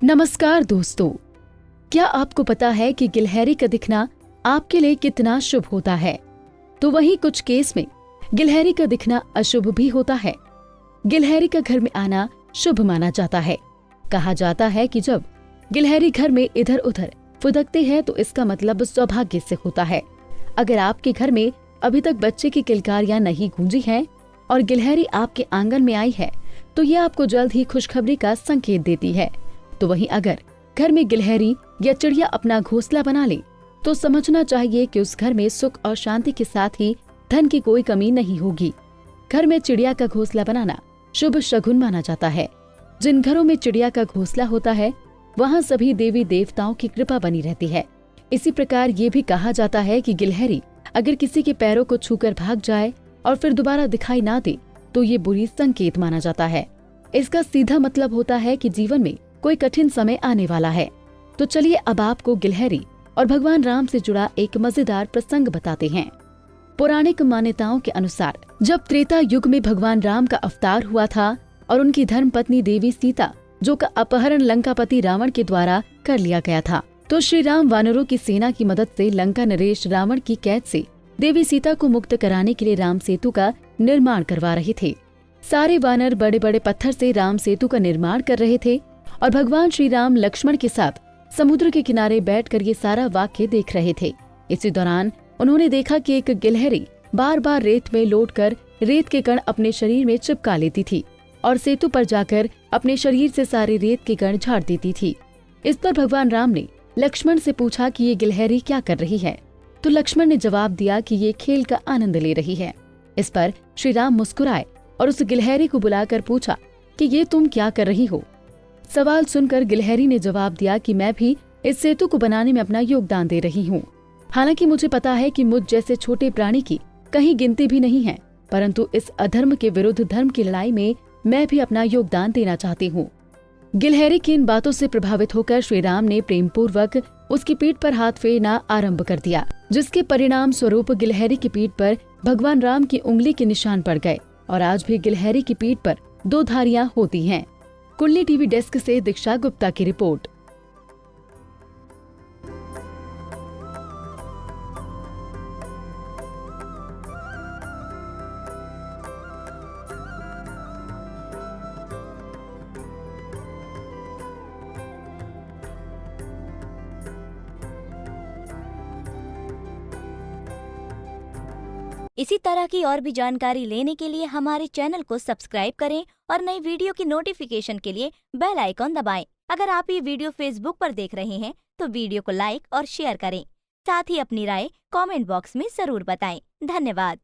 नमस्कार दोस्तों, क्या आपको पता है कि गिलहरी का दिखना आपके लिए कितना शुभ होता है? तो वहीं कुछ केस में गिलहरी का दिखना अशुभ भी होता है। गिलहरी का घर में आना शुभ माना जाता है। कहा जाता है कि जब गिलहरी घर में इधर उधर फुदकते हैं तो इसका मतलब सौभाग्य से होता है। अगर आपके घर में अभी तक बच्चे की किलकारियां नहीं गूंजी हैं और गिलहरी आपके आंगन में आई है तो ये आपको जल्द ही खुशखबरी का संकेत देती है। तो वहीं अगर घर में गिलहरी या चिड़िया अपना घोंसला बना ले तो समझना चाहिए कि उस घर में सुख और शांति के साथ ही धन की कोई कमी नहीं होगी। घर में चिड़िया का घोंसला बनाना शुभ शगुन माना जाता है। जिन घरों में चिड़िया का घोंसला होता है वहां सभी देवी देवताओं की कृपा बनी रहती है। इसी प्रकार ये भी कहा जाता है कि गिलहरी अगर किसी के पैरों को छूकर भाग जाए और फिर दोबारा दिखाई ना दे तो ये बुरी संकेत माना जाता है। इसका सीधा मतलब होता है कि जीवन में कोई कठिन समय आने वाला है। तो चलिए अब आपको गिलहरी और भगवान राम से जुड़ा एक मजेदार प्रसंग बताते हैं। पौराणिक मान्यताओं के अनुसार जब त्रेता युग में भगवान राम का अवतार हुआ था और उनकी धर्मपत्नी देवी सीता जो का अपहरण लंकापति रावण के द्वारा कर लिया गया था, तो श्री राम वानरों की सेना की मदद से लंका नरेश रावण की कैद से देवी सीता को मुक्त कराने के लिए राम सेतु का निर्माण करवा रहे थे। सारे वानर बड़े बड़े पत्थर से राम सेतु का निर्माण कर रहे थे और भगवान श्री राम लक्ष्मण के साथ समुद्र के किनारे बैठकर ये सारा वाक्य देख रहे थे। इसी दौरान उन्होंने देखा कि एक गिलहरी बार बार रेत में लौटकर रेत के कण अपने शरीर में चिपका लेती थी और सेतु पर जाकर अपने शरीर से सारे रेत के कण झाड़ देती थी। इस पर भगवान राम ने लक्ष्मण से पूछा कि ये गिलहरी क्या कर रही है, तो लक्ष्मण ने जवाब दिया कि ये खेल का आनंद ले रही है। इस पर श्री राम मुस्कुराए और उस गिलहरी को बुलाकर पूछा कि ये तुम क्या कर रही हो। सवाल सुनकर गिलहरी ने जवाब दिया कि मैं भी इस सेतु को बनाने में अपना योगदान दे रही हूँ। हालांकि मुझे पता है कि मुझ जैसे छोटे प्राणी की कहीं गिनती भी नहीं है, परंतु इस अधर्म के विरुद्ध धर्म की लड़ाई में मैं भी अपना योगदान देना चाहती हूँ। गिलहरी की इन बातों से प्रभावित होकर श्री राम ने प्रेम पूर्वक उसकी पीठ पर हाथ फेरना आरंभ कर दिया, जिसके परिणाम स्वरूप गिलहरी की पीठ पर भगवान राम की उंगली के निशान पड़ गए और आज भी गिलहरी की पीठ पर 2 धारियां होती हैं। कुंडली टीवी डेस्क से दीक्षा गुप्ता की रिपोर्ट। इसी तरह की और भी जानकारी लेने के लिए हमारे चैनल को सब्सक्राइब करें और नई वीडियो की नोटिफिकेशन के लिए बेल आइकॉन दबाएं। अगर आप ये वीडियो फेसबुक पर देख रहे हैं तो वीडियो को लाइक और शेयर करें। साथ ही अपनी राय कमेंट बॉक्स में जरूर बताएं। धन्यवाद।